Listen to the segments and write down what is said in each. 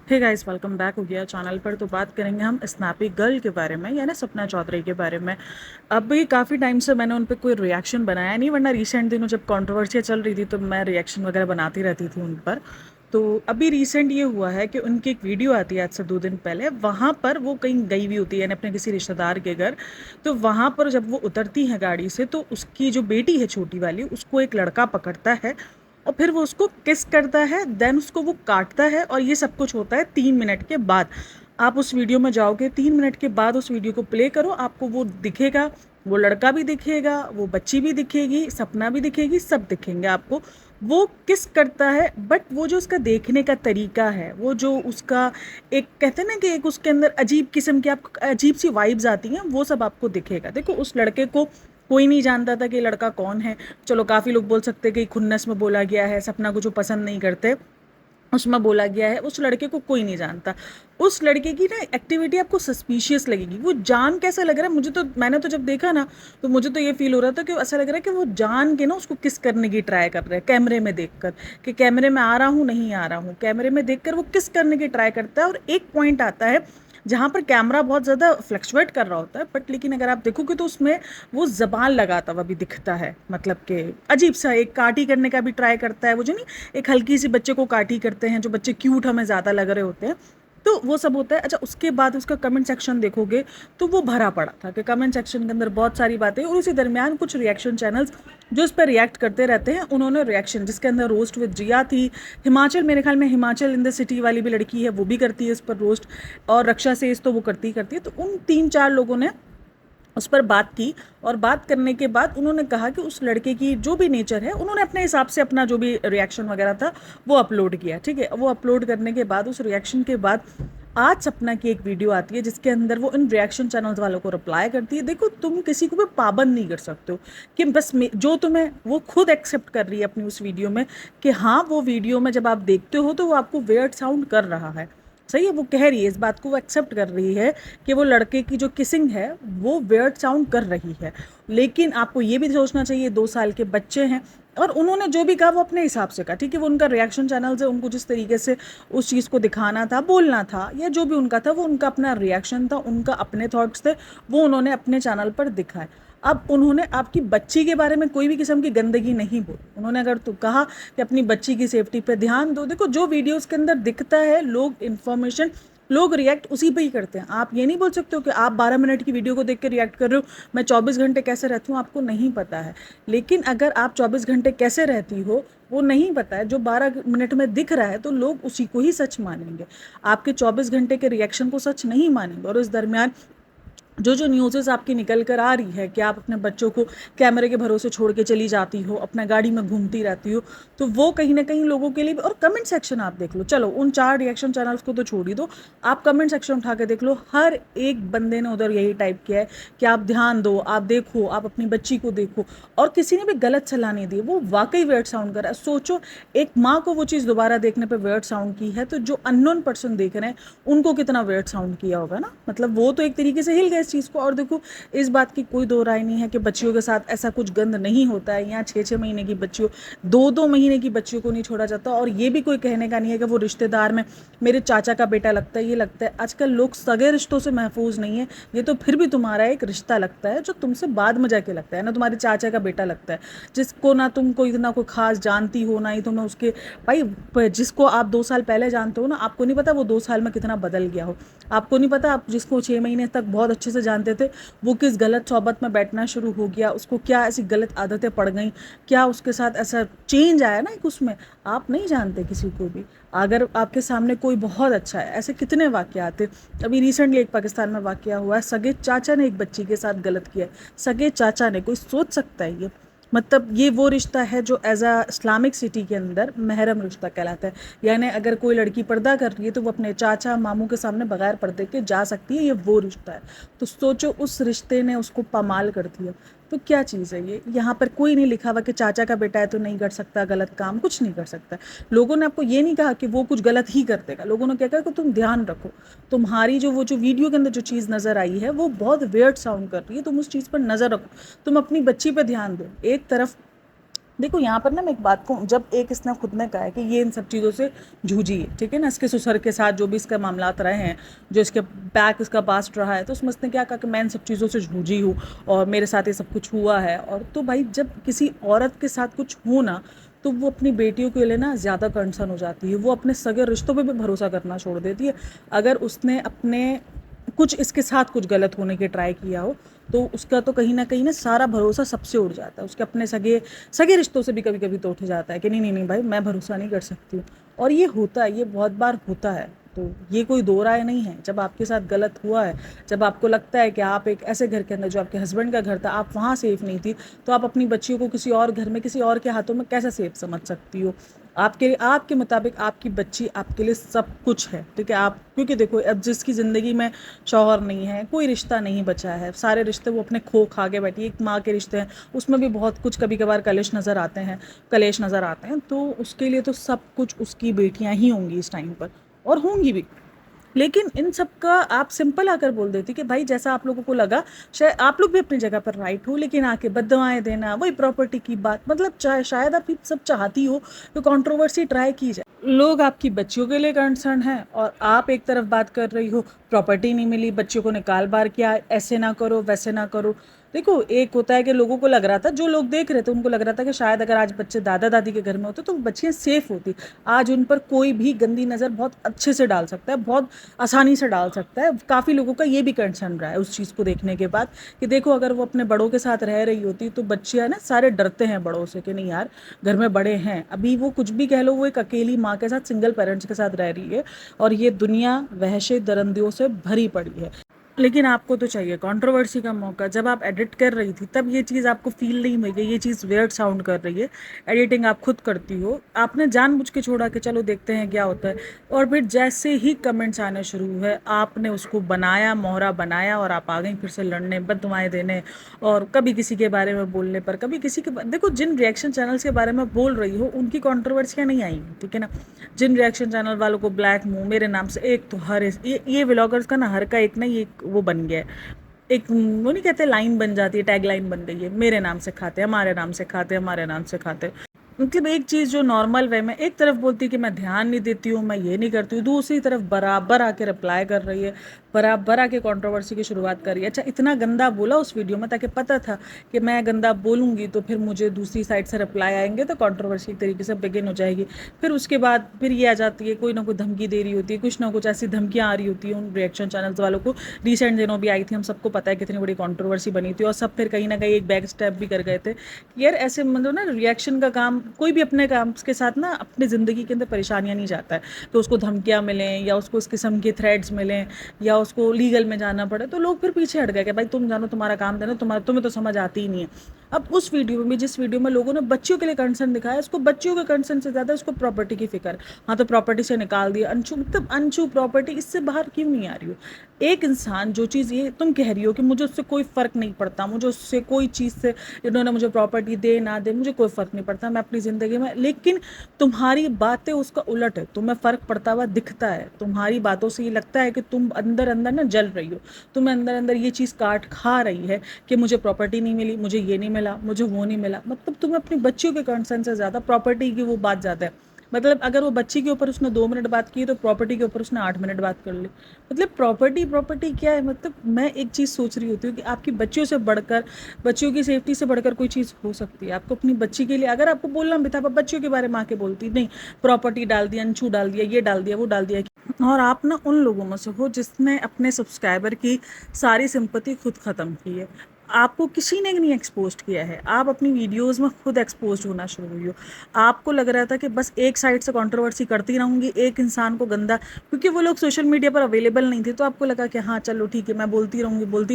Hey guys, welcome back हो गया channel पर। तो बात करेंगे हम स्नैपी गर्ल के बारे में, यानी सपना चौधरी के बारे में। अभी काफ़ी टाइम से मैंने उन पर कोई रिएक्शन बनाया नहीं, वरना रिसेंट दिनों जब कंट्रोवर्सी चल रही थी तो मैं रिएक्शन वगैरह बनाती रहती थी उन पर। तो अभी रिसेंट ये हुआ है कि उनकी एक वीडियो आती है आज से 2 दिन पहले। वहाँ पर वो कहीं गई हुई होती है, यानी अपने किसी रिश्तेदार के घर। तो वहाँ पर जब वो उतरती हैं गाड़ी से, तो उसकी जो बेटी है छोटी वाली, उसको एक लड़का पकड़ता है और फिर वो उसको किस करता है, देन उसको वो काटता है। और ये सब कुछ होता है 3 मिनट के बाद। आप उस वीडियो में जाओगे, 3 मिनट के बाद उस वीडियो को प्ले करो, आपको वो दिखेगा। वो लड़का भी दिखेगा, वो बच्ची भी दिखेगी, सपना भी दिखेगी, सब दिखेंगे आपको। वो किस करता है, बट वो जो उसका देखने का तरीका है, वो जो उसका एक कहते हैं ना कि एक उसके अंदर अजीब किस्म की आपको अजीब सी वाइब्स आती हैं, वो सब आपको दिखेगा। देखो, उस लड़के को कोई नहीं जानता था कि लड़का कौन है। चलो, काफ़ी लोग बोल सकते हैं कि खुन्नस में बोला गया है, सपना को जो पसंद नहीं करते उसमें बोला गया है। उस लड़के को कोई नहीं जानता। उस लड़के की ना एक्टिविटी आपको सस्पिशियस लगेगी। वो जान कैसा लग रहा है मुझे, तो मैंने तो जब देखा ना, तो मुझे तो ये फील हो रहा था कि ऐसा लग रहा है कि वो जान के ना उसको किस करने की ट्राई कर रहा है, कैमरे में देखकर कि कैमरे में आ रहा हूँ नहीं आ रहा हूँ। कैमरे में देखकर वो किस करने की ट्राई करता है। और एक पॉइंट आता है जहाँ पर कैमरा बहुत ज़्यादा फ्लक्चुएट कर रहा होता है, बट लेकिन अगर आप देखोगे तो उसमें वो ज़बान लगाता हुआ भी दिखता है। मतलब कि अजीब सा एक काटी करने का भी ट्राई करता है। वो जो नहीं, एक हल्की सी बच्चे को काटी करते हैं, जो बच्चे क्यूट हमें ज़्यादा लग रहे होते हैं, तो वो सब होता है। अच्छा, उसके बाद उसका कमेंट सेक्शन देखोगे तो वो भरा पड़ा था कि कमेंट सेक्शन के अंदर बहुत सारी बातें। और उसी दरमियान कुछ रिएक्शन चैनल्स जो इस पर रिएक्ट करते रहते हैं, उन्होंने रिएक्शन जिसके अंदर रोस्ट विद जिया थी, हिमाचल, मेरे ख्याल में हिमाचल इन द सिटी वाली भी लड़की है, वो भी करती है इस पर रोस्ट। और रक्षा सेज तो वो करती ही करती है। तो उन 3-4 लोगों ने उस पर बात की। और बात करने के बाद उन्होंने कहा कि उस लड़के की जो भी नेचर है, उन्होंने अपने हिसाब से अपना जो भी रिएक्शन वगैरह था वो अपलोड किया। ठीक है, वो अपलोड करने के बाद, उस रिएक्शन के बाद आज सपना की एक वीडियो आती है जिसके अंदर वो इन रिएक्शन चैनल्स वालों को रिप्लाई करती है। देखो, तुम किसी को भी पाबंद नहीं कर सकते हो कि बस जो तुम्हें, वो खुद एक्सेप्ट कर रही है अपनी उस वीडियो में कि हाँ, वो वीडियो में जब आप देखते हो तो वो आपको वेयर्ड साउंड कर रहा है। सही है, वो कह रही है, इस बात को वो एक्सेप्ट कर रही है कि वो लड़के की जो किसिंग है वो वियर्ड साउंड कर रही है। लेकिन आपको ये भी सोचना चाहिए, 2 साल के बच्चे हैं और उन्होंने जो भी कहा वो अपने हिसाब से कहा। ठीक है, वो उनका रिएक्शन चैनल है, उनको जिस तरीके से उस चीज़ को दिखाना था, बोलना था, या जो भी उनका था, वो उनका अपना रिएक्शन था, उनका अपने थॉट्स थे, वो उन्होंने अपने चैनल पर दिखाए। अब उन्होंने आपकी बच्ची के बारे में कोई भी किस्म की गंदगी नहीं बोली। उन्होंने अगर तो कहा कि अपनी बच्ची की सेफ्टी पे ध्यान दो। देखो, जो वीडियोस के अंदर दिखता है, लोग इन्फॉर्मेशन, लोग रिएक्ट उसी पे ही करते हैं। आप ये नहीं बोल सकते हो कि आप 12 मिनट की वीडियो को देख के रिएक्ट कर रहे हो, मैं 24 घंटे कैसे रहती हूँ आपको नहीं पता है। लेकिन अगर आप 24 घंटे कैसे रहती हो वो नहीं पता है, जो 12 मिनट में दिख रहा है, तो लोग उसी को ही सच मानेंगे, आपके 24 घंटे के रिएक्शन को सच नहीं मानेंगे। और इस दरमियान जो जो न्यूज़ेस आपकी निकल कर आ रही है कि आप अपने बच्चों को कैमरे के भरोसे छोड़ के चली जाती हो, अपना गाड़ी में घूमती रहती हो, तो वो कहीं ना कहीं लोगों के लिए भी। और कमेंट सेक्शन आप देख लो, चलो उन 4 रिएक्शन चैनल्स को तो छोड़ ही दो, आप कमेंट सेक्शन उठा के देख लो, हर एक बंदे ने उधर यही टाइप किया है कि आप ध्यान दो, आप देखो, आप अपनी बच्ची को देखो। और किसी ने भी गलत सलाह नहीं दी, वो वाकई वेयर्ड साउंड कर रहा है। सोचो, एक माँ को वो चीज़ दोबारा देखने पर वेयर्ड साउंड की है, तो जो अननोन पर्सन देख रहे हैं उनको कितना वेयर्ड साउंड किया होगा ना। मतलब वो तो एक तरीके से हिल गए इस चीज़ को। और देखो, इस बात की कोई दो राय नहीं है कि बच्चियों के साथ ऐसा कुछ गंद नहीं होता है। यहाँ 6-6 महीने की बच्चियों, 2-2 महीने की बच्चियों को नहीं छोड़ा जाता। और ये भी कोई कहने का नहीं है कि वो रिश्तेदार में मेरे चाचा का बेटा लगता है, ये लगता है। आजकल लोग सगे रिश्तों से महफूज नहीं है, ये तो फिर भी तुम्हारा एक रिश्ता लगता है जो तुमसे बाद में जाके लगता है ना, तुम्हारे चाचा का बेटा लगता है, जिसको ना तुम कोई इतना कोई खास जानती हो, ना ही तुम्हें उसके भाई, जिसको आप 2 साल पहले जानते हो ना, आपको नहीं पता वो 2 साल में कितना बदल गया हो। आपको नहीं पता, आप जिसको 6 महीने तक बहुत अच्छे से जानते थे, वो किस गलत सोबत में बैठना शुरू हो गया, उसको क्या ऐसी गलत आदतें पड़ गई, क्या उसके साथ ऐसा चेंज आया ना एक उसमें। आप नहीं जानते किसी को भी, अगर आपके सामने कोई बहुत अच्छा है। ऐसे कितने वाक़यात थे। अभी रिसेंटली एक पाकिस्तान में वाक़या हुआ है, सगे चाचा ने एक बच्ची के साथ गलत किया। सगे चाचा ने, कोई सोच सकता है ये? मतलब ये वो रिश्ता है जो एज अ इस्लामिक सिटी के अंदर महरम रिश्ता कहलाता है। यानी अगर कोई लड़की पर्दा कर रही है तो वो अपने चाचा मामू के सामने बगैर पर्दे के जा सकती है, ये वो रिश्ता है। तो सोचो, उस रिश्ते ने उसको पामाल कर दिया, तो क्या चीज़ है ये? यहाँ पर कोई नहीं लिखा हुआ कि चाचा का बेटा है तो नहीं कर सकता गलत काम, कुछ नहीं कर सकता। लोगों ने आपको ये नहीं कहा कि वो कुछ गलत ही कर देगा, लोगों ने क्या कहा कि तुम ध्यान रखो, तुम्हारी जो वो जो वीडियो के अंदर जो चीज़ नज़र आई है वो बहुत वियर्ड साउंड कर रही है, तुम उस चीज़ पर नज़र रखो, तुम अपनी बच्ची पर ध्यान दो। एक तरफ देखो यहाँ पर ना मैं एक बात कहूँ, जब एक इसने खुद ने कहा है कि ये इन सब चीज़ों से जूझी है, ठीक है ना, इसके ससुर के साथ जो भी इसके मामलात रहे हैं, जो इसके बैक इसका पास्ट रहा है, तो उसमें इसने क्या कहा कि मैं इन सब चीज़ों से जूझी हूँ और मेरे साथ ये सब कुछ हुआ है। और तो भाई जब किसी औरत के साथ कुछ हो ना, तो वो अपनी बेटियों के लिए ना ज़्यादा कंसर्न हो जाती है, वो अपने सगे रिश्तों पे भी भरोसा करना छोड़ देती है। अगर उसने अपने कुछ इसके साथ कुछ गलत होने की ट्राई किया हो, तो उसका तो कहीं ना सारा भरोसा सबसे उड़ जाता है, उसके अपने सगे सगे रिश्तों से भी कभी कभी तो उठ जाता है कि नहीं नहीं नहीं भाई, मैं भरोसा नहीं कर सकती हूँ। और ये होता है, ये बहुत बार होता है। तो ये कोई दो राय नहीं है। जब आपके साथ गलत हुआ है, जब आपको लगता है कि आप एक ऐसे घर के अंदर, जो आपके हस्बैंड का घर था, आप वहाँ सेफ नहीं थी, तो आप अपनी बच्चियों को किसी और घर में किसी और के हाथों में कैसे सेफ समझ सकती हो? आपके मुताबिक आपकी बच्ची आपके लिए सब कुछ है, ठीक है। आप, क्योंकि देखो अब जिसकी ज़िंदगी में शौहर नहीं है, कोई रिश्ता नहीं बचा है, सारे रिश्ते वो अपने खो खा के बैठी, एक माँ के रिश्ते हैं, उसमें भी बहुत कुछ कभी कभार कलेश नज़र आते हैं, तो उसके लिए तो सब कुछ उसकी बेटियां ही होंगी इस टाइम पर, और होंगी भी। लेकिन इन सब का आप सिंपल आकर बोल देती कि भाई जैसा आप लोगों को लगा, शायद आप लोग भी अपनी जगह पर राइट हो, लेकिन आके बददुआएं देना, वही प्रॉपर्टी की बात, मतलब शायद आप ये सब चाहती हो तो कंट्रोवर्सी ट्राई की जाए। लोग आपकी बच्चियों के लिए कंसर्न है और आप एक तरफ बात कर रही हो, प्रॉपर्टी नहीं मिली, बच्चियों को निकाल बार किया, ऐसे ना करो वैसे ना करो। देखो एक होता है कि लोगों को लग रहा था, जो लोग देख रहे थे उनको लग रहा था कि शायद अगर आज बच्चे दादा दादी के घर में होते तो बच्चियाँ सेफ होती। आज उन पर कोई भी गंदी नज़र बहुत अच्छे से डाल सकता है, बहुत आसानी से डाल सकता है। काफ़ी लोगों का ये भी कंसर्न रहा है उस चीज़ को देखने के बाद कि देखो अगर वो अपने बड़ों के साथ रह रही होती तो बच्चियाँ ना सारे डरते हैं बड़ों से कि नहीं यार, घर में बड़े हैं। अभी वो कुछ भी कह लो, वो एक अकेली माँ के साथ, सिंगल पेरेंट्स के साथ रह रही है और ये दुनिया वहशे दरिंदियों से भरी पड़ी है। लेकिन आपको तो चाहिए कंट्रोवर्सी का मौका। जब आप एडिट कर रही थी तब ये चीज़ आपको फील नहीं हुई कि ये चीज़ वियर्ड साउंड कर रही है? एडिटिंग आप खुद करती हो, आपने जानबूझ के छोड़ा कि चलो देखते हैं क्या होता है, और फिर जैसे ही कमेंट्स आने शुरू हुए आपने उसको बनाया, मोहरा बनाया, और आप आ गई फिर से लड़ने, बददुआएं देने, और कभी किसी के बारे में बोलने पर, कभी किसी के देखो जिन रिएक्शन चैनल्स के बारे में बोल रही हो उनकी कंट्रोवर्सियाँ नहीं आई, ठीक है ना। जिन रिएक्शन चैनल वालों को ब्लैक मुंह मेरे नाम से, एक तो हर ये व्लॉगर्स का ना हर का एक ना ये वो बन गया है, एक वो नहीं कहते लाइन बन जाती है, टैग लाइन बन गई है, मेरे नाम से खाते, हमारे नाम से खाते, हमारे नाम से खाते। मतलब एक चीज़ जो नॉर्मल वे में एक तरफ बोलती है कि मैं ध्यान नहीं देती हूँ, मैं ये नहीं करती हूँ, दूसरी तरफ बराबर आके रिप्लाई कर रही है, बराबर आके कंट्रोवर्सी की शुरुआत कर रही है। अच्छा इतना गंदा बोला उस वीडियो में, ताकि पता था कि मैं गंदा बोलूँगी तो फिर मुझे दूसरी साइड से रिप्लाई आएंगे, तो कंट्रोवर्सी एक तरीके से बिगिन हो जाएगी। फिर उसके बाद फिर ये आ जाती है, कोई ना कोई धमकी दे रही होती है, कुछ ना कुछ ऐसी धमकियाँ आ रही होती हैं उन रिएक्शन चैनल्स वालों को। रिसेंट दिनों भी आई थी, हम सबको पता है कितनी बड़ी कंट्रोवर्सी बनी थी, और सब फिर कहीं ना कहीं एक बैक स्टेप भी कर गए थे कि यार ऐसे मतलब ना रिएक्शन का काम, कोई भी अपने काम के साथ ना अपनी ज़िंदगी के अंदर परेशानियाँ नहीं चाहता है, तो उसको धमकियाँ मिलें या उसको इस किस्म के थ्रेड्स मिलें या उसको लीगल में जाना पड़े, तो लोग फिर पीछे हट गए कि भाई तुम जानो, तुम्हारा काम देना, तुम्हें तो समझ आती ही नहीं है। अब उस वीडियो में भी, जिस वीडियो में लोगों ने बच्चियों के लिए कंसर्न दिखाया, उसको बच्चियों के कंसर्न से ज़्यादा उसको प्रॉपर्टी की फिक्र। हाँ तो प्रॉपर्टी से निकाल दिया अंशु, मतलब अंशु प्रॉपर्टी इससे बाहर क्यों नहीं आ रही हो? एक इंसान जो चीज़ ये तुम कह रही हो कि मुझे उससे कोई फ़र्क नहीं पड़ता, मुझे उससे कोई चीज़ से, इन्होंने मुझे प्रॉपर्टी दे ना दे मुझे कोई फ़र्क नहीं पड़ता, मैं अपनी ज़िंदगी में, लेकिन तुम्हारी बातें उसका उलट है, तुम्हें फ़र्क पड़ता हुआ दिखता है, तुम्हारी बातों से ये लगता है कि तुम अंदर अंदर ना जल रही हो, तुम्हें अंदर अंदर ये चीज़ काट खा रही है कि मुझे प्रॉपर्टी नहीं मिली, मुझे ये नहीं मिला, मुझे वो नहीं मिला। मतलब तुम्हें अपनी बच्चियों के कंसर्न से ज़्यादा प्रॉपर्टी की वो बात ज़्यादा है। मतलब अगर वो बच्ची के ऊपर उसने 2 मिनट बात की तो प्रॉपर्टी के ऊपर उसने 8 मिनट बात कर ली। मतलब प्रॉपर्टी प्रॉपर्टी क्या है? मतलब मैं एक चीज़ सोच रही होती हूँ कि आपकी बच्चियों से बढ़कर, बच्चियों की सेफ्टी से बढ़कर कोई चीज़ हो सकती है? आपको अपनी बच्ची के लिए अगर आपको बोलना भी था, आप बच्चियों के बारे में आके बोलती नहीं, प्रॉपर्टी डाल दिया, अंशु डाल दिया, ये डाल दिया, वो डाल दिया। और आप ना उन लोगों में से हो जिसने अपने सब्सक्राइबर की सारी सिंपैथी खुद ख़त्म की है। आपको किसी ने नहीं एक्सपोज्ड किया है, आप अपनी वीडियोस में खुद एक्सपोज्ड होना शुरू हुई हो। आपको लग रहा था कि बस एक साइड से कंट्रोवर्सी करती रहूँगी, एक इंसान को गंदा, क्योंकि वो लोग सोशल मीडिया पर अवेलेबल नहीं थे, तो आपको लगा कि हाँ चलो ठीक है, मैं बोलती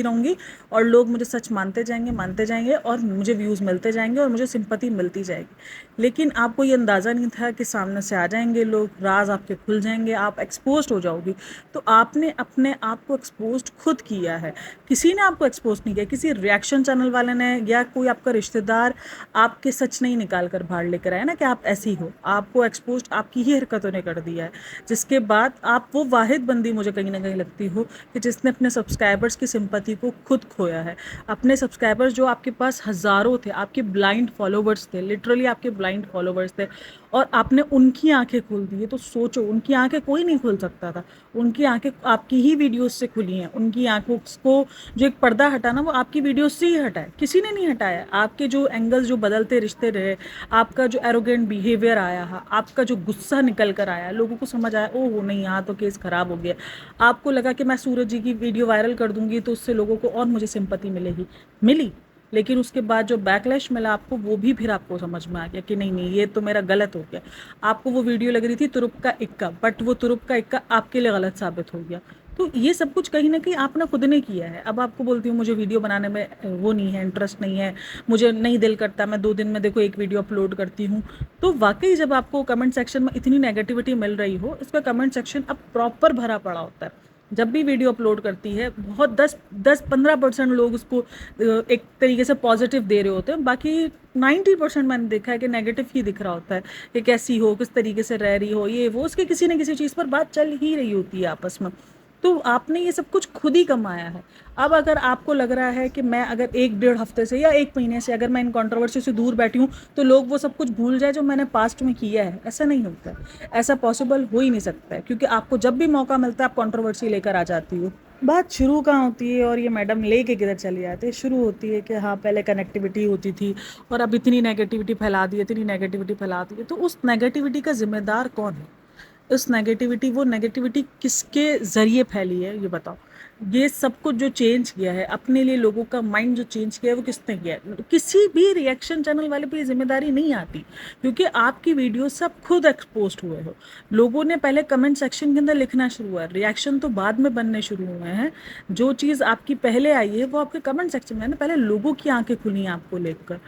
रहूँगी और लोग मुझे सच मानते जाएंगे और मुझे व्यूज़ मिलते जाएंगे और मुझे सिंपैथी मिलती जाएगी। लेकिन आपको ये अंदाज़ा नहीं था कि सामने से आ जाएंगे लोग, राज आपके खुल जाएंगे, आप एक्सपोज्ड हो जाओगी। तो आपने अपने आप को एक्सपोज्ड खुद किया है, किसी ने आपको एक्सपोज नहीं किया, किसी रिएक्शन चैनल वाले ने या कोई आपका रिश्तेदार आपके सच नहीं निकाल कर बाहर लेकर आया ना कि आप ऐसी हो, आपको एक्सपोज आपकी ही हरकतों ने कर दिया है, जिसके बाद आप वो वाहिद बंदी मुझे कहीं ना कहीं लगती हो कि जिसने अपने सब्सक्राइबर्स की सिंपैथी को खुद खोया है। अपने सब्सक्राइबर्स जो आपके पास हज़ारों थे, आपके ब्लाइंड फॉलोवर्स थे, लिटरली आपके ब्लाइंड फॉलोवर्स थे, और आपने उनकी आंखें खोल दी है। तो सोचो, उनकी आंखें कोई नहीं खोल सकता था, उनकी आंखें आपकी ही वीडियोस से खुली हैं। उनकी आंखों को जो एक पर्दा हटा ना, वो आपकी वीडियोस से ही हटा है, किसी ने नहीं हटाया। आपके जो एंगल्स, जो बदलते रिश्ते रहे, आपका जो एरोगेंट बिहेवियर आया है, आपका जो गुस्सा निकल कर आया, लोगों को समझ आया ओह नहीं यहाँ तो केस खराब हो गया। आपको लगा कि मैं सूरज जी की वीडियो वायरल कर दूंगी तो उससे लोगों को और मुझे सिंपैथी मिलेगी, मिली। लेकिन उसके बाद जो बैकलैश मिला आपको, वो भी फिर आपको समझ में आ गया कि नहीं नहीं, ये तो मेरा गलत हो गया। आपको वो वीडियो लग रही थी तुरुप का इक्का, बट वो तुरुप का इक्का आपके लिए गलत साबित हो गया। तो ये सब कुछ कहीं ना कहीं आपने खुद ने किया है। अब आपको बोलती हूँ मुझे वीडियो बनाने में वो नहीं है, इंटरेस्ट नहीं है, मुझे नहीं दिल करता, मैं 2 दिन में देखो एक वीडियो अपलोड करती हूँ। तो वाकई जब आपको कमेंट सेक्शन में इतनी नेगेटिविटी मिल रही हो, इसका कमेंट सेक्शन अब प्रॉपर भरा पड़ा होता है। जब भी वीडियो अपलोड करती है, बहुत 10-15% लोग उसको एक तरीके से पॉजिटिव दे रहे होते हैं, बाकी 90% मैंने देखा है कि नेगेटिव ही दिख रहा होता है कि कैसी हो, किस तरीके से रह रही हो, ये वो, उसके किसी न किसी चीज़ पर बात चल ही रही होती है आपस में। तो आपने ये सब कुछ खुद ही कमाया है। अब अगर आपको लग रहा है कि मैं अगर 1-1.5 हफ्ते से या 1 महीने से अगर मैं इन कंट्रोवर्सी से दूर बैठी हूँ तो लोग वो सब कुछ भूल जाए जो मैंने पास्ट में किया है, ऐसा नहीं होता है, ऐसा पॉसिबल हो ही नहीं सकता है। क्योंकि आपको जब भी मौका मिलता है आप कंट्रोवर्सी लेकर आ जाती हो। बात शुरू कहाँ होती है और ये मैडम लेके किधर चली जाती है? शुरू होती है कि हाँ पहले कनेक्टिविटी होती थी और अब इतनी नेगेटिविटी फैला दी है, इतनी नेगेटिविटी फैला दी है। तो उस नेगेटिविटी का जिम्मेदार कौन है? उस नेगेटिविटी, वो नेगेटिविटी किसके ज़रिए फैली है ये बताओ। ये सब कुछ जो चेंज किया है अपने लिए, लोगों का माइंड जो चेंज किया है वो किसने किया है? किसी भी रिएक्शन चैनल वाले पे ये जिम्मेदारी नहीं आती, क्योंकि आपकी वीडियो सब खुद एक्सपोज हुए हो। लोगों ने पहले कमेंट सेक्शन के अंदर लिखना शुरू हुआ, रिएक्शन तो बाद में बनने शुरू हुए हैं। जो चीज़ आपकी पहले आई है वो आपके कमेंट सेक्शन में है ना। पहले लोगों की आंखें खुली हैं आपको लेकर।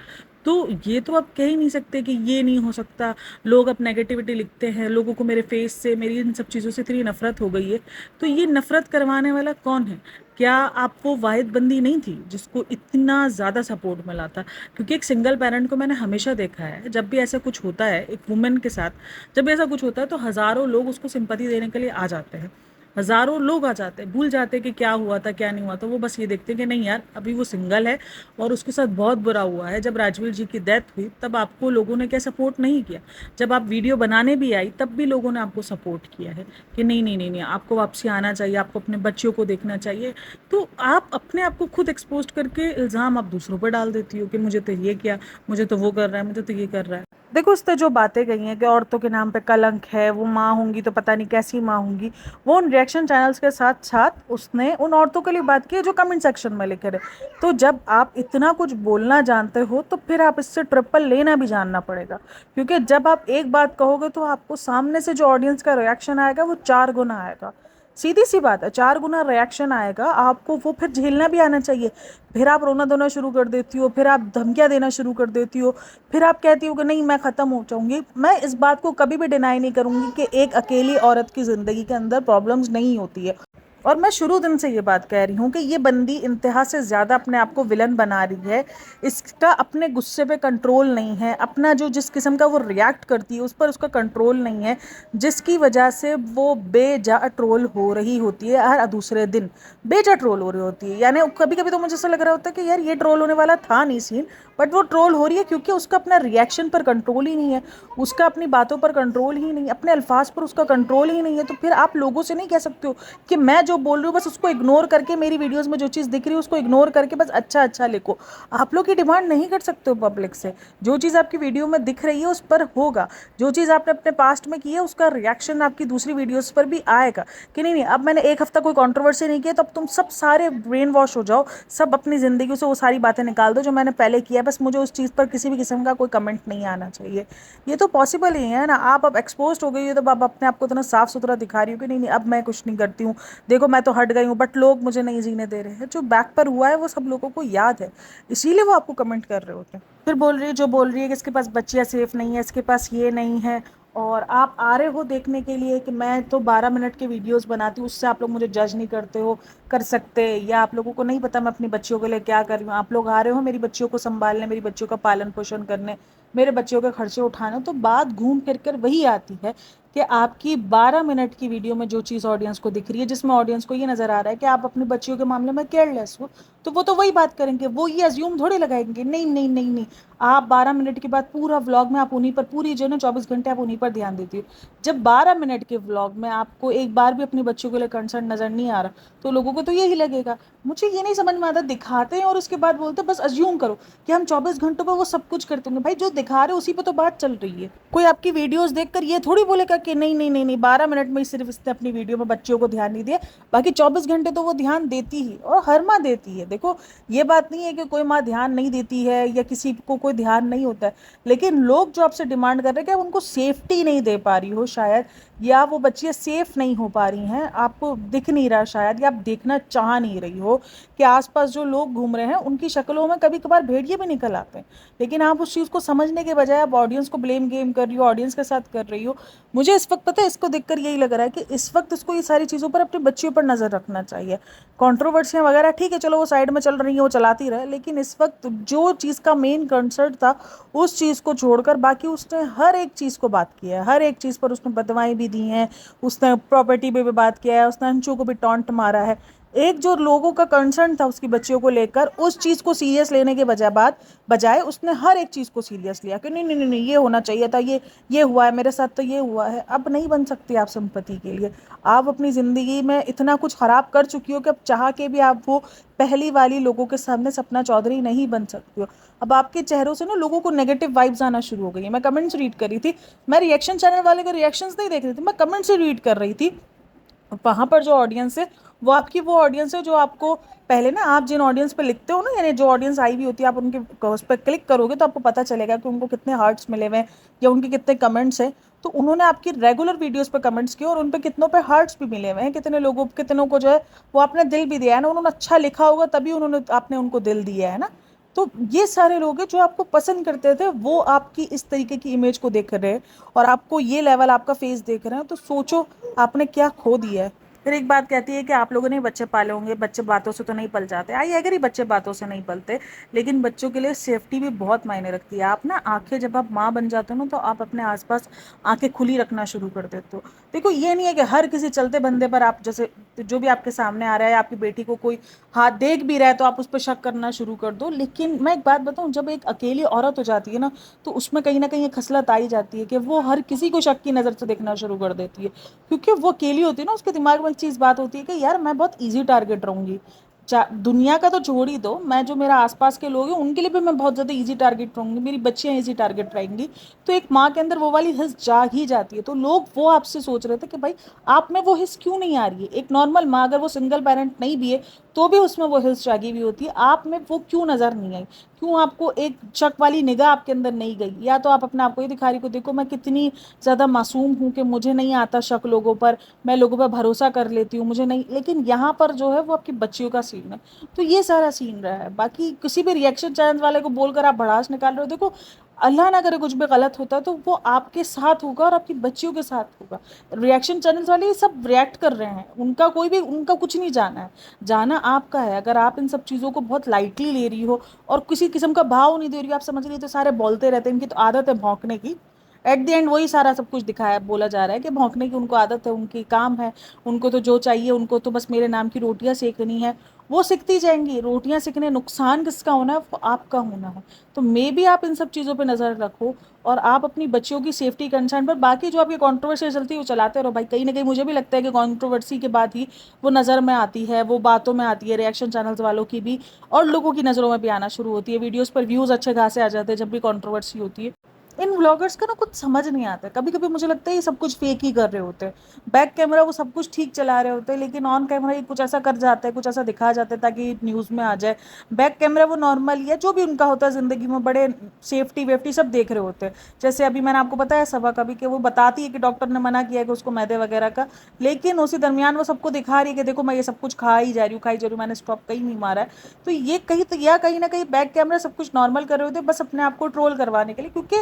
तो ये तो आप कह ही नहीं सकते कि ये नहीं हो सकता। लोग अब नेगेटिविटी लिखते हैं, लोगों को मेरे फेस से, मेरी इन सब चीज़ों से इतनी नफरत हो गई है। तो ये नफरत करवाने वाला कौन है? क्या आप वो वाहिद बंदी नहीं थी जिसको इतना ज़्यादा सपोर्ट मिला था? क्योंकि एक सिंगल पेरेंट को मैंने हमेशा देखा है, जब भी ऐसा कुछ होता है एक वुमेन के साथ, जब भी ऐसा कुछ होता है तो हज़ारों लोग उसको सिंपैथी देने के लिए आ जाते हैं। हज़ारों लोग आ जाते हैं, भूल जाते हैं कि क्या हुआ था क्या नहीं हुआ था। वो बस ये देखते हैं कि नहीं यार अभी वो सिंगल है और उसके साथ बहुत बुरा हुआ है। जब राजवीर जी की डेथ हुई तब आपको लोगों ने क्या सपोर्ट नहीं किया? जब आप वीडियो बनाने भी आई तब भी लोगों ने आपको सपोर्ट किया है कि नहीं नहीं नहीं नहीं, आपको वापसी आना चाहिए, आपको अपने बच्चों को देखना चाहिए। तो आप अपने आप को खुद एक्सपोज करके इल्ज़ाम आप दूसरों पर डाल देती हो कि मुझे तो ये किया, मुझे तो वो कर रहा है, मुझे तो ये कर रहा है। देखो उसने जो बातें कही हैं कि औरतों के नाम पे कलंक है, वो माँ होंगी तो पता नहीं कैसी माँ होंगी, वो उन रिएक्शन चैनल्स के साथ साथ उसने उन औरतों के लिए बात की है जो कमेंट सेक्शन में लिखे रहे। तो जब आप इतना कुछ बोलना जानते हो तो फिर आप इससे ट्रिपल लेना भी जानना पड़ेगा। क्योंकि जब आप एक बात कहोगे तो आपको सामने से जो ऑडियंस का रिएक्शन आएगा वो 4 गुना आएगा। सीधी सी बात है, 4 गुना रिएक्शन आएगा, आपको वो फिर झेलना भी आना चाहिए। फिर आप रोना धोना शुरू कर देती हो, फिर आप धमकियाँ देना शुरू कर देती हो, फिर आप कहती हो कि नहीं मैं ख़त्म हो जाऊँगी। मैं इस बात को कभी भी डिनाई नहीं करूँगी कि एक अकेली औरत की ज़िंदगी के अंदर प्रॉब्लम्स नहीं होती है। और मैं शुरू दिन से ये बात कह रही हूँ कि ये बंदी इंतहा से ज़्यादा अपने आप को विलन बना रही है। इसका अपने गुस्से पे कंट्रोल नहीं है, अपना जो जिस किस्म का वो रिएक्ट करती है उस पर उसका कंट्रोल नहीं है, जिसकी वजह से वो बेजा ट्रोल हो रही होती है। हर दूसरे दिन बेजा ट्रोल हो रही होती है। यानी कभी कभी तो मुझे ऐसा लग रहा होता है कि यार ये ट्रोल होने वाला था नहीं सीन, बट वो ट्रोल हो रही है क्योंकि उसका अपना रिएक्शन पर कंट्रोल ही नहीं है, उसका अपनी बातों पर कंट्रोल ही नहीं है, अपने अल्फाज पर उसका कंट्रोल ही नहीं है। तो फिर आप लोगों से नहीं कह सकते हो कि मैं जो बोल रही हूँ बस उसको इग्नोर करके, मेरी वीडियोस में जो चीज़ दिख रही है उसको इग्नोर करके बस अच्छा अच्छा लिखो। आप लोग की डिमांड नहीं कर सकते हो पब्लिक से। जो चीज़ आपकी वीडियो में दिख रही है उस पर होगा, जो चीज़ आपने अपने पास्ट में की है उसका रिएक्शन आपकी दूसरी वीडियोस पर भी आएगा। कि नहीं नहीं अब मैंने 1 हफ्ता कोई कंट्रोवर्सी नहीं किया तो अब तुम सब सारे ब्रेन वॉश हो जाओ, सब अपनी ज़िंदगी से वो सारी बातें निकाल दो जो मैंने पहले किया, बस मुझे उस चीज़ पर किसी भी किस्म का कोई कमेंट नहीं आना चाहिए। ये तो पॉसिबल ही है ना। आप अब एक्सपोज हो गई हो तो आप अपने आप को इतना साफ सुथरा दिखा रही हो कि नहीं नहीं अब मैं कुछ नहीं करती हूँ, देखो मैं तो हट गई हूँ, बट लोग मुझे नहीं जीने दे रहे हैं। जो बैक पर हुआ है वो सब लोगों को याद है, इसीलिए वो आपको कमेंट कर रहे होते हैं। फिर बोल रही है जो बोल रही है कि इसके पास बच्चियाँ सेफ नहीं है, इसके पास ये नहीं है, और आप आ रहे हो देखने के लिए कि मैं तो 12 मिनट के वीडियोस बनाती हूँ, उससे आप लोग मुझे जज नहीं करते हो, कर सकते, या आप लोगों को नहीं पता मैं अपनी बच्चियों के लिए क्या कर रही हूँ। आप लोग आ रहे हो मेरी बच्चियों को संभालने, मेरी बच्चियों का पालन पोषण करने, मेरे बच्चियों के खर्चे उठाने। तो बात घूम फिर कर वही आती है कि आपकी 12 मिनट की वीडियो में जो चीज़ ऑडियंस को दिख रही है, जिसमें ऑडियंस को ये नजर आ रहा है कि आप अपनी बच्चियों के मामले में केयरलेस हो, तो वो तो वही बात करेंगे, वो ये अज्यूम थोड़ी लगाएंगे, नहीं नहीं नहीं नहीं, आप 12 मिनट के बाद पूरा व्लॉग में आप उन्हीं पर, पूरी जो ना 24 घंटे आप उन्हीं पर ध्यान देती हो। जब 12 मिनट के व्लॉग में आपको एक बार भी अपने बच्चों के लिए कंसर्न नजर नहीं आ रहा, तो लोगों को तो यही लगेगा। मुझे ये नहीं समझ में आता, दिखाते हैं और उसके बाद बोलते हैं बस अज्यूम करो कि हम 24 घंटों पर वो सब कुछ करते होंगे। भाई जो दिखा रहे हो उसी पर तो बात चल रही है। कोई आपकी वीडियोस देखकर ये थोड़ी बोलेगा कि नहीं नहीं नहीं नहीं, 12 मिनट में ही सिर्फ इसने अपनी वीडियो में बच्चों को ध्यान नहीं दिया, बाकी 24 घंटे तो वो ध्यान देती ही, और हर माँ देती है। देखो ये बात नहीं है कि कोई माँ ध्यान नहीं देती है या किसी को कोई ध्यान नहीं होता है, लेकिन लोग जो आपसे डिमांड कर रहे हैं कि आप उनको सेफ्टी नहीं दे पा रही हो शायद, या वो बच्चियां सेफ नहीं हो पा रही हैं, आपको दिख नहीं रहा शायद, या आप देखना चाह नहीं रही हो कि आसपास जो लोग घूम रहे हैं उनकी शक्लों में कभी कभार भेड़िए भी निकल आते हैं, लेकिन आप उस चीज़ को समझने के बजाय आप ऑडियंस को ब्लेम गेम कर रही हो, ऑडियंस के साथ कर रही हो। मुझे इस वक्त पता है, इसको देखकर यही लग रहा है कि इस वक्त इसको ये सारी चीज़ों पर अपनी बच्चियों पर नज़र रखना चाहिए। कंट्रोवर्सियाँ वगैरह ठीक है, चलो वो साइड में चल रही है, वो चलाती रहे, लेकिन इस वक्त जो चीज़ का मेन कंसर्न था उस चीज़ को छोड़कर बाकी उसने हर एक चीज़ को बात किया है, हर एक चीज़ पर उसने बदवाएं भी दी हैं, उसने प्रॉपर्टी पे भी बात किया है, उसने अंशु को भी टॉन्ट मारा है। एक जो लोगों का कंसर्न था उसकी बच्चियों को लेकर, उस चीज़ को सीरियस लेने के बजाय उसने हर एक चीज़ को सीरियस लिया कि नहीं नहीं नहीं नहीं, ये होना चाहिए था, ये हुआ है मेरे साथ, तो ये हुआ है। अब नहीं बन सकती आप सिंपैथी के लिए। आप अपनी ज़िंदगी में इतना कुछ खराब कर चुकी हो कि अब चाह के भी आप वो पहली वाली लोगों के सामने सपना चौधरी नहीं बन सकती हो। अब आपके चेहरों से ना लोगों को नेगेटिव वाइब्स आना शुरू हो गई है। मैं कमेंट्स रीड कर रही थी, मैं रिएक्शन चैनल वाले के रिएक्शंस नहीं देख रही थी, मैं कमेंट्स ही रीड कर रही थी। वहाँ पर जो ऑडियंस है वो आपकी वो ऑडियंस है जो आपको पहले ना, आप जिन ऑडियंस पे लिखते हो ना, यानी जो ऑडियंस आई हुई होती है, आप उनके उस पर क्लिक करोगे तो आपको पता चलेगा कि उनको कितने हार्ट्स मिले हुए हैं या उनके कितने कमेंट्स हैं। तो उन्होंने आपकी रेगुलर वीडियोस पे कमेंट्स किए और उन पे कितनों पे हार्ट्स भी मिले हुए हैं, कितने लोगों, कितनों को जो है वो आपने दिल भी दिया है ना, उन्होंने अच्छा लिखा होगा तभी उन्होंने, आपने उनको दिल दिया है ना। तो ये सारे लोग हैं जो आपको पसंद करते थे, वो आपकी इस तरीके की इमेज को देख रहे हैं और आपको ये लेवल आपका फेस देख रहे हैं, तो सोचो आपने क्या खो दिया है। फिर एक बात कहती है कि आप लोगों ने बच्चे पाले होंगे, बच्चे बातों से तो नहीं पल जाते। आई अगर ही बच्चे बातों से नहीं पलते, लेकिन बच्चों के लिए सेफ्टी भी बहुत मायने रखती है। आप ना आंखें, जब आप माँ बन जाते हो ना, तो आप अपने आसपास आंखें खुली रखना शुरू कर देते हो। देखो ये नहीं है कि हर किसी चलते बंदे पर आप, जैसे जो भी आपके सामने आ रहा है, आपकी बेटी को कोई हाथ देख भी रहा है तो आप उस पर शक करना शुरू कर दो। लेकिन मैं एक बात बताऊं, जब एक अकेली औरत हो जाती है ना, तो उसमें कहीं ना कहीं एक खसलत आई जाती है कि वो हर किसी को शक की नज़र से देखना शुरू कर देती है, क्योंकि वो अकेली होती है ना, उसके दिमाग में एक चीज़ बात होती है कि यार मैं बहुत ईजी टारगेट रहूंगी। दुनिया का तो छोड़ ही दो, मैं जो मेरा आसपास के लोग हैं उनके लिए भी मैं बहुत ज़्यादा इजी टारगेट रहूंगी, मेरी बच्चियां इजी टारगेट रहेंगी। तो एक माँ के अंदर वो वाली हिस्स जाग ही जाती है। तो लोग वो आपसे सोच रहे थे कि भाई आप में वो हिस्स क्यों नहीं आ रही है। एक नॉर्मल माँ अगर वो सिंगल पेरेंट नहीं भी है तो भी उसमें वो हिल्स जागी हुई होती है, आप में वो क्यों नज़र नहीं आई, क्यों आपको एक शक वाली निगाह आपके अंदर नहीं गई। या तो आप अपने आप को ही दिखा रही को, देखो मैं कितनी ज़्यादा मासूम हूँ कि मुझे नहीं आता शक लोगों पर, मैं लोगों पर भरोसा कर लेती हूँ, मुझे नहीं। लेकिन यहाँ पर जो है वो आपकी बच्चियों का सीन है। तो ये सारा सीन रहा है। बाकी किसी भी रिएक्शन चैनल वाले को बोलकर आप भड़ास निकाल रहे हो, देखो अल्लाह ना करे कुछ भी गलत होता है तो वो आपके साथ होगा और आपकी बच्चियों के साथ होगा। रिएक्शन चैनल्स वाले ये सब रिएक्ट कर रहे हैं, उनका कोई भी, उनका कुछ नहीं जाना है, जाना आपका है। अगर आप इन सब चीज़ों को बहुत लाइटली ले रही हो और किसी किस्म का भाव नहीं दे रही हो, आप समझ रही हो तो सारे बोलते रहते हैं, इनकी तो आदत है भौंकने की। एट द एंड वही सारा सब कुछ दिखाया, बोला जा रहा है कि भौंकने की उनको आदत है, उनकी काम है, उनको तो जो चाहिए, उनको तो बस मेरे नाम की रोटियां सेकनी है। वो सिकती जाएंगी रोटियां सिकने, नुकसान किसका होना है, वो आपका होना है। तो मे भी आप इन सब चीज़ों पे नज़र रखो और आप अपनी बच्चियों की सेफ्टी कंसर्न पर, बाकी जो आपकी कंट्रोवर्सी चलती है वो चलाते रहो भाई। कहीं ना कहीं मुझे भी लगता है कि कंट्रोवर्सी के बाद ही वो नज़र में आती है, वो बातों में आती है, रिएक्शन चैनल्स वालों की भी और लोगों की नज़रों में भी आना शुरू होती है। वीडियोज़ पर व्यूज़ अच्छे खासे आ जाते हैं जब भी कंट्रोवर्सी होती है। इन व्लॉगर्स का ना कुछ समझ नहीं आता, कभी कभी मुझे लगता है ये सब कुछ फेक ही कर रहे होते हैं। बैक कैमरा वो सब कुछ ठीक चला रहे होते हैं, लेकिन ऑन कैमरा ये कुछ ऐसा कर जाता है, कुछ ऐसा दिखा जाता है ताकि न्यूज़ में आ जाए। बैक कैमरा वो नॉर्मल या जो भी उनका होता है ज़िंदगी में, बड़े सेफ्टी वेफ्टी सब देख रहे होते हैं। जैसे अभी मैंने आपको बताया सभा का भी, कि वो बताती है कि डॉक्टर ने मना किया है कि उसको मैदे वगैरह का, लेकिन उसी दरमियान वो सबको दिखा रही है कि देखो मैं ये सब कुछ खा ही जा रही हूँ, खाई जा रही हूँ, मैंने स्टॉप कहीं नहीं मारा है। तो ये कहीं तो, या कहीं ना कहीं बैक कैमरा सब कुछ नॉर्मल कर रहे होते हैं बस अपने आप को ट्रोल करवाने के लिए, क्योंकि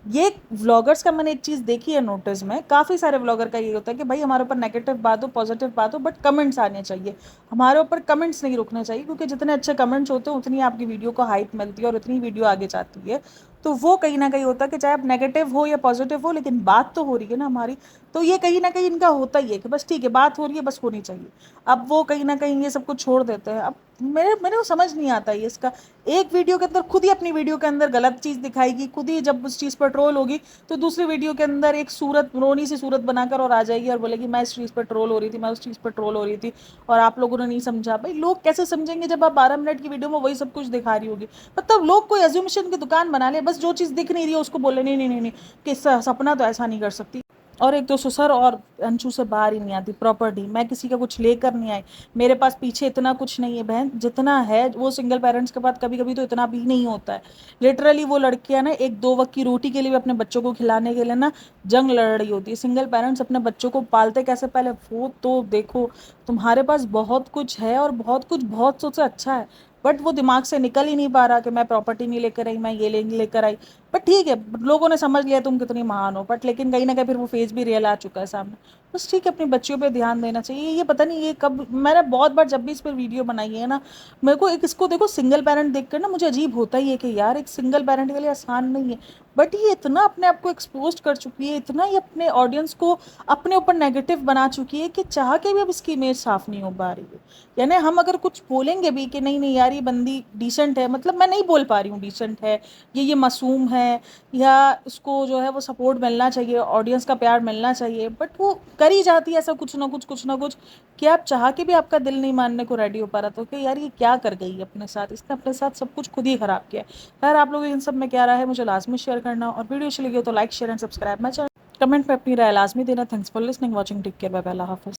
ये व्लॉगर्स का मैंने एक चीज़ देखी है नोटिस में, काफ़ी सारे व्लॉगर का ये होता है कि भाई हमारे ऊपर नेगेटिव बात हो, पॉजिटिव बात हो, बट कमेंट्स आने चाहिए, हमारे ऊपर कमेंट्स नहीं रुकने चाहिए, क्योंकि जितने अच्छे कमेंट्स होते हैं उतनी आपकी वीडियो को हाइप मिलती है और उतनी वीडियो आगे जाती है। तो वो कहीं ना कहीं होता है कि चाहे आप नेगेटिव हो या पॉजिटिव हो, लेकिन बात तो हो रही है ना हमारी। तो ये कहीं ना कहीं इनका होता ही है कि बस ठीक है, बात हो रही है, बस होनी चाहिए। अब वो कहीं ना कहीं ये सब कुछ छोड़ देते हैं। अब मेरे मेरे को समझ नहीं आता ये इसका, एक वीडियो के अंदर खुद ही अपनी वीडियो के अंदर गलत चीज़ दिखाएगी, खुद ही जब उस चीज़ पर ट्रोल होगी तो दूसरी वीडियो के अंदर एक सूरत, रोनी सी सूरत बनाकर और आ जाएगी और बोलेगी मैं इस चीज़ पर ट्रोल हो रही थी, मैं उस चीज़ पर ट्रोल हो रही थी और आप लोगों ने नहीं समझा। भाई लोग कैसे समझेंगे जब आप 12 मिनट की वीडियो में वही सब कुछ दिखा रही होगी। मतलब लोग कोई एज्यूमेशन की दुकान बना ले, बस जो चीज़ दिख नहीं रही है उसको बोले नहीं नहीं नहीं नहीं कि सपना तो ऐसा नहीं कर सकती। और एक तो सुसर और अंशु से बाहर ही नहीं आती प्रॉपर्टी, मैं किसी का कुछ लेकर नहीं आई, मेरे पास पीछे इतना कुछ नहीं है बहन, जितना है वो सिंगल पेरेंट्स के पास कभी कभी तो इतना भी नहीं होता है। लिटरली वो लड़कियां ना एक दो वक्त की रोटी के लिए भी अपने बच्चों को खिलाने के लिए ना जंग लड़ रही होती है। सिंगल पेरेंट्स अपने बच्चों को पालते कैसे पहले वो तो देखो। तुम्हारे पास बहुत कुछ है और बहुत कुछ बहुत सोच से अच्छा है, बट वो दिमाग से निकल ही नहीं पा रहा कि मैं प्रॉपर्टी नहीं लेकर आई, मैं ये लेकर आई। बट ठीक है, लोगों ने समझ लिया तुम कितनी महान हो, बट लेकिन कहीं ना कहीं फिर वो फेस भी रियल आ चुका है सामने। बस ठीक है, अपनी बच्चियों पे ध्यान देना चाहिए। ये पता नहीं ये कब, मैंने बहुत बार जब भी इस पर वीडियो बनाई है ना, मेरे को एक इसको देखो सिंगल पेरेंट देखकर ना मुझे अजीब होता ही है कि यार एक सिंगल पेरेंट के लिए आसान नहीं है। बट ये इतना अपने आप को एक्सपोज कर चुकी है, इतना ये अपने ऑडियंस को अपने ऊपर नेगेटिव बना चुकी है कि चाह के भी अब इसकी इमेज साफ नहीं हो पा रही है। यानी हम अगर कुछ बोलेंगे भी कि नहीं नहीं यार ये बंदी डिसेंट है, मतलब मैं नहीं बोल पा रही हूँ डिसेंट है, ये मासूम है, या उसको जो है वो सपोर्ट मिलना चाहिए, ऑडियंस का प्यार मिलना चाहिए, बट वो करी जाती है ऐसा कुछ ना कुछ कि आप चाह के भी आपका दिल नहीं मानने को रेडी हो पा रहा। तो कि यार ये क्या कर गई है अपने साथ, इसने अपने साथ सब कुछ खुद ही खराब किया है। यार आप लोग इन सब में क्या राय है मुझे लाजमी शेयर करना, और वीडियो अच्छी लगी हो तो like share and subscribe my channel, comment में अपनी राय लाजमी देना। Thanks for listening, watching, take care, bye bye, अल्लाह हाफिज़।